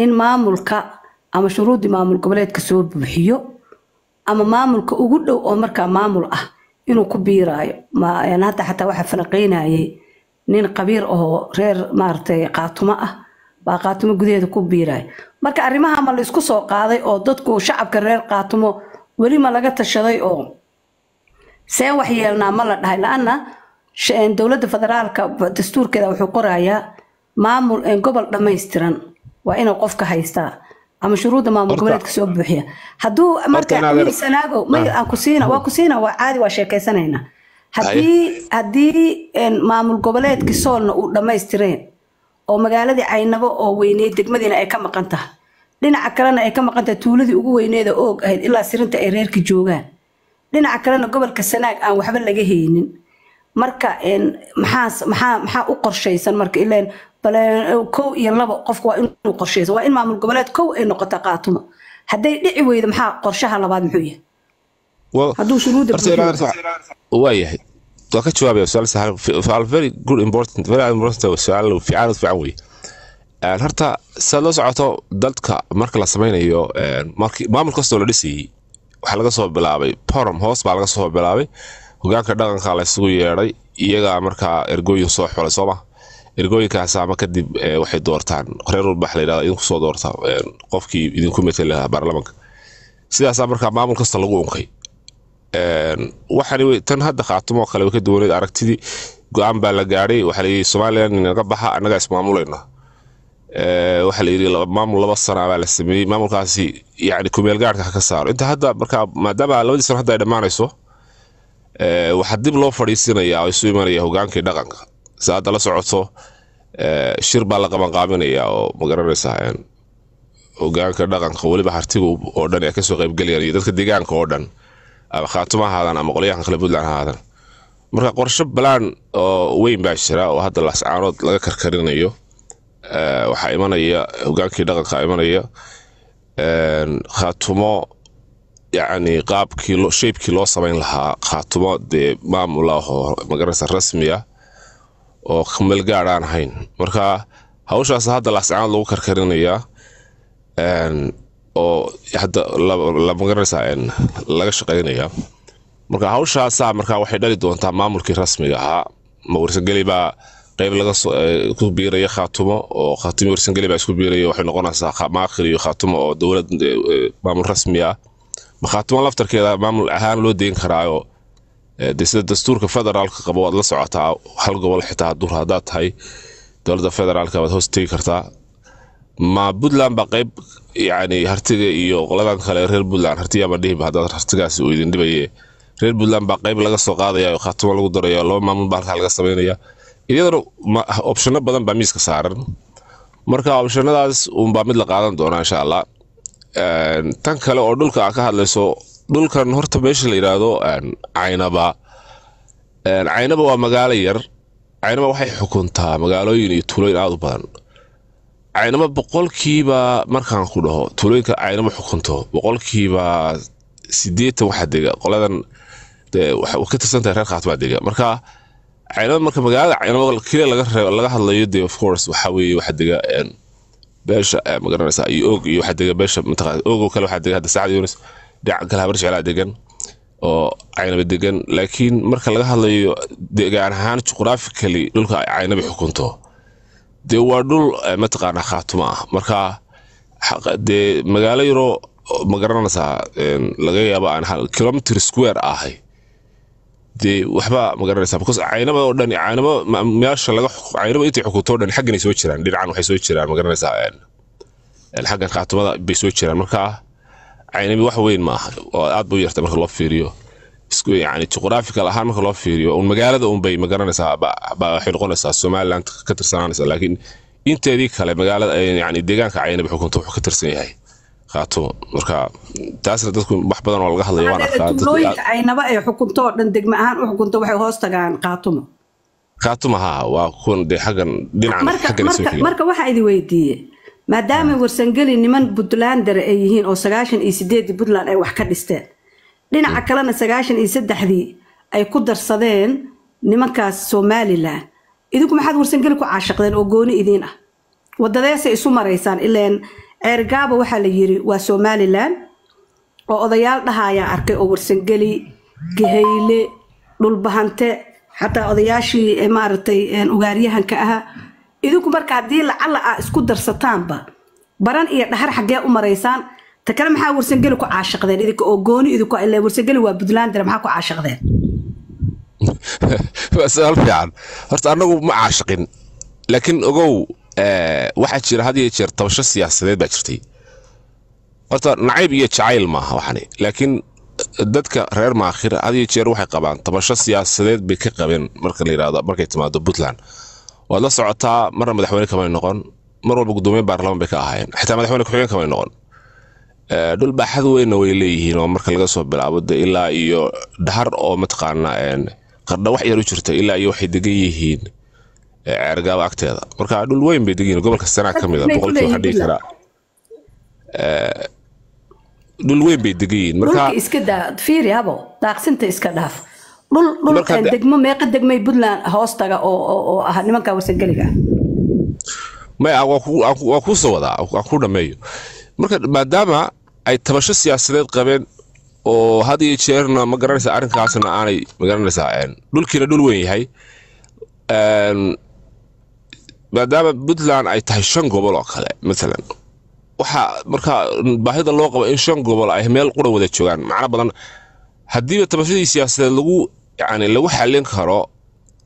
in maamulka ama shuruudii maamul goboleedka soo buuxiyo ama maamulka ugu dhow oo markaa maamul ah inuu ku biiraayo hadda xataa waxa falanqeynayay nin qabiir oo reer maartay qaatumo ah baa qaatumo gudaheeda ku biiraayo marka arrimaha ma la isku soo qaaday oo dadku shacabka reer qaatumo weli ma laga tashaday oo seen wax yeelnaa ma la dhahay laana dowladda federaalka dastuurkeeda wuxuu qorayaa maamul gobol dhammaystiran waa inuu qofka haystaa ama shuruudda maamul goboleedka soo buuxiya hadduu marka sanaago ma aan ku siina waa caadi waa sheekaysanayna haddii maamul goboleedka soolna uu dhammaystireen oo magaaladii Caynabo oo weyneed degmadiina ay ka maqan tahay dhinaca kalena ay ka maqan tahay tuuladii ugu weyneed oo og ahayd ilaa sirinta ay reerka joogaan dhinaca kalena gobolka Sanaag aan waxba laga haynin marka maxaa u qorshaysan marka ileen bal kow iyo labo qofku waa inuu qorshayso waa in maamul goboleed kow ay noqoto qaatumo hadday dhici weydo maxaa qorshaha labaad muxuu yahay hadduu shuruudda waayahay ka jawaabaya su'aal very good important su'aal fiican wey horta saad la socoto dadka marka la samaynayo maamul kastoo la dhisayay waxaa laga soo bilaabay forum hoos baa laga soo bilaabay hogaanka dhaqanka la isugu yeedhay iyaga markaa ergooyin soo xulay sooma ergooyinkaas ama kadib waxay doortaan reer walba la yiraahdo idinku soo doorta qofkii idinku metela baarlamaanka sidaas markaa maamul kasta lagu unkay waxaan tan hadda qaatumo kale ka duwaneed aragtidii go'aan baa la gaaray waxa la yiri Soomaaliland inaga baxa anaga ismaamulayna waxa la yiri maamul 2 sano baa la sameeyay maamulkaasi yaani kumeel gaarka ka saaro inta hadda markaa maadaama 2 sano hadda ay dhamaanayso waxa dib loo fariisinayaa oo isu imanaya hogaankii dhaqanka saada la socoto shir baa la qaban qaabinaya oo magaranaysaa hogaanka dhaqanka waliba hartigu oo dhan ay ka soo qayb galayaan dadka deegaanka oo dhan ama qaatumaha haadan ama qoliyaha kala Puntland haadan marka qorshe balaan oo weyn baa jira oo hadda la sacaanood laga karkarinayo waxa imanaya hogaankii dhaqanka imanaya qaatumo يعني qaabkii shape loo sameyn lahaa qaatumo de maamulaha magaranaysa rasmiya oo kamil gaar aan ahayn marka hawshaas hadda la saacad lagu karkarinaya oo hadda la magaranaysa laga shaqeynaya marka hawshaas marka waxay dhali doontaa maamulkii rasmiga ahaa ma warsan galiba qayb laga ku biiraya qaatumo oo qaatumo warsan galiba isku biiraya waxay noqonaysaa maaqil iyo qaatumo oo dawlad maamul rasmiya مخاطبان لفتر كذا معمول أهان لو دين كرايو دستور كفدرال كقبوات لسعتها حلقة ولا حتى الدور هذات هاي دولة فدرال كبد هوستي كرتا ما بدلان بقيب يعني هرتجي يغلبان خلي رير بدلان هرتيا بديه بهذا هرتجاس ويدين دبيه رير بدلان بقيب لقى السقاط يا خاطب لقى در يا لو معمول بارك على السبعين يا إذا رو أوبشن بدن بميز كسارن مركا أوبشن هذا وبعمل لقادن دونا إن شاء الله tan kale oo dhulka ka hadlayso dhulkan horta meesha la yiraahdo Caynaba waa magaalo yar Caynaba waxay xukuntaa magaalooyin iyo tuulooyin aad u badan Caynaba boqolkiiba markaan ku dhaho tuulooyinka Caynaba xukunto boqolkiiba 8 waxa dega qoladan waxa ka tirsantahay reer qaatba dega marka Caynaba marka magaalada Caynaba kaliya laga hadlayo de of course waxa weeye waxa dega beesha magaranaysa iyo waxa dega beesha mintaqad oo kale waxa dega Saacad Yunus dhinaca kale habar jecel degan oo Caynaba degan laakiin marka laga hadlayo deegaan ahaan geographically dhulka Caynaba xukunto de waa dhul mintaqana qaatuma marka de magaalo yaro magaranaysa laga yaabo aan kilometer square ahay de waxba magaranaysa because Caynaba oo dhan Caynaba meesha laga Caynaba intii xukunto dhan xaggan soo jiraan dhinacan waxay soo jiraan magaranaysa xaggan qaatumada bay soo jiraan marka Caynaba wax weyn ma aha oo aad buu yartay marka loo fiiriyo isku yaani geographical ahaan marka loo fiiriyo oo magaalada bay magaranaysa waxay noqonaysaa Somaliland ka tirsanaysa laakiin inteedii kale magaalada yaani deegaanka Caynaba xukunto wuxuu ka tirsan yahay qaatumo marka taasna dadku wax badan oo laga hadlayo waan arkaa tuulooyinka Caynaba ay xukunto dhan degma ahaan u xukunto waxay hoos tagaan qaatumo waa kun de xagan dhinacan marka waxa idin weydiiyay maadaama warsangali niman Puntlander ay yihiin oo 98 Puntland ay wax ka dhisteen dhinaca kalena 93 ay ku darsadeen nimankaas Somaliland idinku maxaad warsangali ku caashaqdeen oo gooni idin ah wadadeesa isu mareysaan ileen ceergaabo waxaa la yiri waa Somaliland oo odayaal dhahayaan arkay oo warsangeli gahayle dhulbahante xataa odayaashii maartay ugaaryahanka ah idinku marka hadii lacala isku darsataanba baran iyo dhaxar xagee u mareysaan ta kale maxaa warsangeli ku caashiqdeen idinka oo gooni idinku ilaa warsangeli waa Puntland maxaa ku caashiqdeen su'aal fiican horta anagu ma caashiqin laakiin ogow waxa jira hadii jeer tabasho siyaasadeed baa jirtay horta nacayb iyo jacayl maaha waxani laakiin dadka reer maakhir hadii jeer waxay qabaan tabasho siyaasadeed bay ka qabeen marka la yiraahdo markay timaado Puntland waa la socotaa mar madaxweyne kama noqon mar walba gudoomiye baarlamaan bay ka ahaayeen xitaa madaxweyne ku-xigeen kama noqon dhul baaxad weyn way leeyihiin oo marka laga soo bilaabo ilaa iyo dhahar oo mataqaana qardha wax yar u jirta ilaa iyo waxay degan yihiin ceergaabo agteeda marka dhul weyn bay degan gobolka Sanaag kamid ah boqolkiiba waxa dhigi kara dhul weyn bay degan yihiin marka iska daa fiiri habo daaqsinta iska dhaaf dhul degmo meeqa degmay Puntland hoostaga oo ah nimanka warsangeliga ma waa ku soo wada ku dhameeyo marka maadaama ay tabasho siyaasadeed qabeen oo hadii jeerna ma garanaysa arrinkaasna aanay ma garanaysa dhulkiina dhul weyn yahay maadaama Puntland ay tahay 5 gobol oo kale midalan waxa marka baahida loo qabo in 5 gobol ay meel qura wada joogan macna badan hadii tabashadii siyaasadeed lagu xalin karo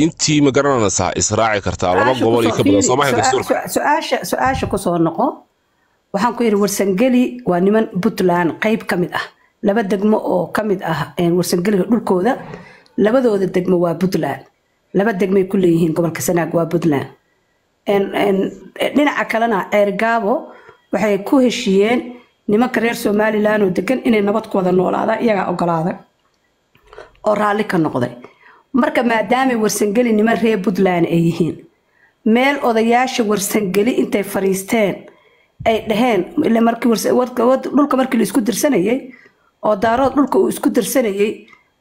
intii ma garanaysa israaci kartaa laba gobol iyo ka badan Soomaaliya su'aasha ku soo noqo waxaan ku yiri warsangeli waa niman Puntland qayb kamid ah laba degmo oo kamid ah warsangeliga dhulkooda labadooda degmo waa Puntland laba degmay ku leeyihiin gobolka Sanaag waa Puntland dhinaca kalena ceergaabo waxay ku heshiyeen nimanka reer Somaliland oo degan inay nabad ku wada noolaadaan iyaga ogolaaday oo raali ka noqday marka maadaama warsangeli niman reer Puntland ay yihiin meel odayaasha warsangeli intay fariisteen ay dhaheen ilaa markii dhulka markii la isku dirsanayay oo daarood dhulka uu isku dirsanayay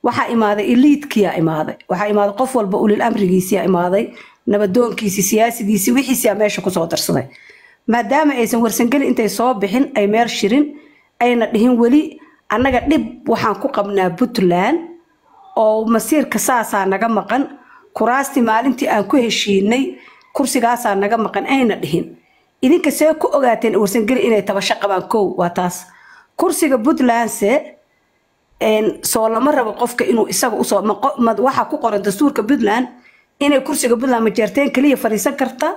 waxa imaaday elite-kiya imaaday waxa imaaday qof walba ulil amrigiisa imaaday nabadoonkiisa siyaasidiisa wixiisa meesha ku soo darsaday maadaama aysan warsangeli intay soo bixin ay meel shirin ayna dhihin wali annaga dhib waxaan ku qabnaa Puntland oo masiirka saasa naga maqan kuraasti maalintii aan ku heshiinay kursigaasa naga maqan ayna dhihin idinka see ku ogaateen warsangeli inay tabasho qabaan koow waa taas kursiga Puntland soo lama rabo qofka inuu isaga usoo waxa ku qoran dastuurka Puntland inay kursiga Puntland ma jeerteen kaliya fariisan karta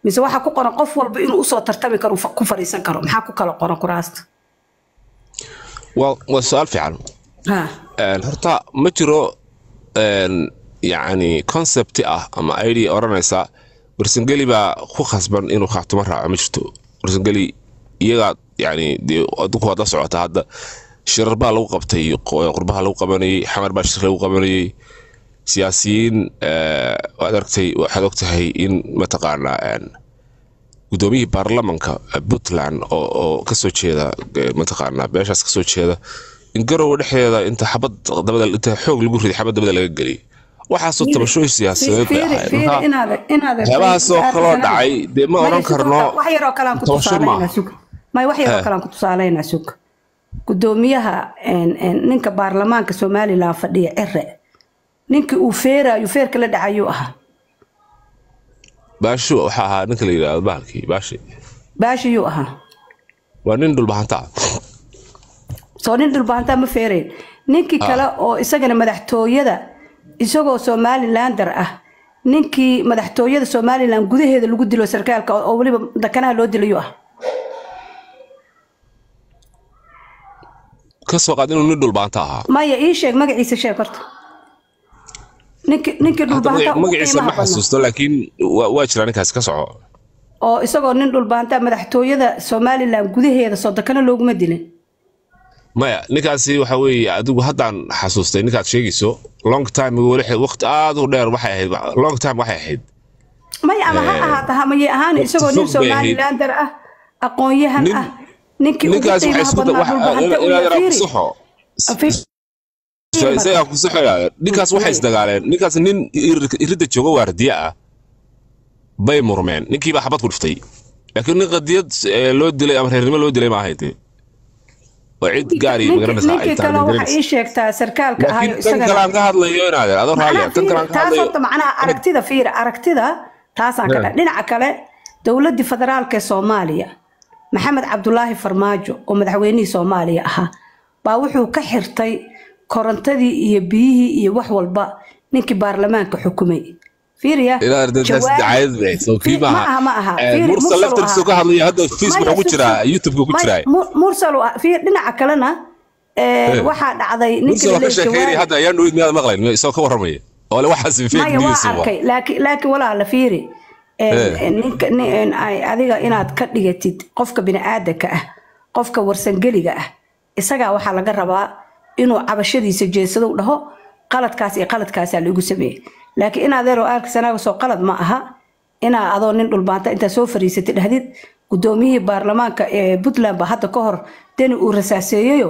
mise waxa ku qoran qof walba inuu usoo tartami karo ku fariisan karo maxaa ku kala qoran kuraasta waa su'aal fiican horta ma jiro yani concept ama idea oranaysa warsangeli baa ku khasban inuu khaatimo raaco ma jirto warsangeli iyaga yani adku wada socota hadda shirar baa lagu qabtay qurbaha lagu qabanayay xamar baa shir lagu qabanayay siyaasiyiin waad aragtay waxaad ogtahay in mataqaana gudoomiyihii baarlamaanka Puntland oo ka soo jeeda mataqaana beeshaas ka soo jeeda in garow dhexdeeda inta xabad dabada inta xoog lagu riday xabad dabada laga galiyay waxa soo tabasho siyaasadeed waxaa soo kala dhacay de ma oran karno wax yar oo kale aan ku tusaaleyna suuq wax yar oo kale aan ku tusaaleyna suuq gudoomiyaha ninka baarlamaanka Soomaaliland fadhiya Cirre ninka uu feerayo feerka la dhacayo ah baashu waxa ahaa ninka la yiraahdo baashi yu aha waa nin dhulbahanta soo nin dhulbahanta ma feereen ninkii kale oo isagana madaxtooyada isagoo Somalilander ah ninkii madaxtooyada Somaliland gudaheeda lagu dilo sarkaalka oo waliba dakanaha loo dilayo ah ka soo qaad inuu nin dhulbahanta ahaa maya ii sheeg magaciisa sheeg horta ninkii dhulbahanta magaciisa ma xasuusto laakiin waa jira ninkaas ka soco oo isagoo nin dhulbahanta madaxtooyada Somaliland gudaheeda soo dakana looguma dilin maya ninkaasi waxa weeye adigu haddaan xasuustay ninkaad sheegayso long time waqti aad u dheer waxay ahayd long time waxay ahayd maya ama ha ahaata ma yahaan isagoo nin Somalilander ah aqoon-yahan ah ninkii ninkaas waxay isku ninkaas waxay isdagaaleen ninkaas nin irida jooga waardiya ah bay murmeen ninkii baa xabad ku dhiftay لكن قضيه لو ديلay ama reernimo loo dilay ma ahayd وعيد قاري مقرنسا ay tahay waxa ay sheegtaa sarkaalka ahayo isaga kan ka hadlayo inaad adoo raaliya tan kan ka hadlayo taasoo macnaha aragtida fiir aragtida taasaan ka dhinaca kale dawladda federaalka Soomaaliya Maxamed Cabdullaahi Farmaajo oo madaxweynihii Soomaaliya ahaa baa wuxuu ka xirtay korontadii iyo biyihii iyo wax walba ninkii baarlamaanka xukumay fiiriya jawaab soo qiimaha mursal laftiisa ka hadlaya hadda Facebook ku jira YouTube ku jira mursal fiir dhinaca kalena waxa dhacday ninkii la sheekeeyay hadda ayaan u idmiyada maqlayn isoo ka waramay oo la waxa si fake news laakiin wala la fiiri ninka adiga inaad ka dhigatid qofka bini'aadamka ah qofka warsangeliga ah isaga waxa laga rabaa inuu cabashadiisa jeesado u dhaho qaladkaas lagu sameeyay laakiin inaad eero arksanaaga soo qalad ma aha ina adoo nin dhulbaanta inta soo fariisatay dhahdid gudoomiyihii baarlamaanka ee Puntland ba hadda ka hor dani uu rasaaseeyo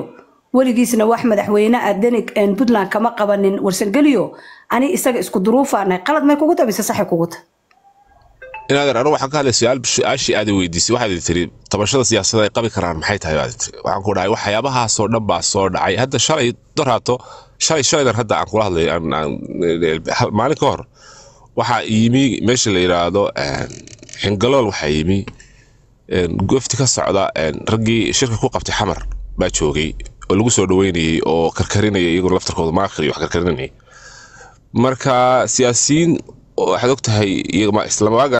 waligiisna wax madaxweyne adenig in Puntland kama qabanin warsangeliyo ani isaga isku duruufaanay qalad ma kugu tabisa sax kugu ta inaad aro waxa ka hadlay su'aal ashi aad weydiisay waxa tiri tabashada siyaasadda ay qabi karaan maxay tahay waxaan ku dhahay waxyaabaha soo dhan baa soo dhacay hadda shalay doraato shalay hadda aan kula hadlay maalin ka hor waxa yimi meesha la yiraahdo xingalool waxa yimi goofti ka socda ragii shirka ku qabtay xamar baa joogay oo lagu soo dhaweynayay oo karkarinayay iyagu laftarkooda ma akhriyo wax karkarinayay marka siyaasiyiin waxaad ogtahay iyaga ma islaamaaga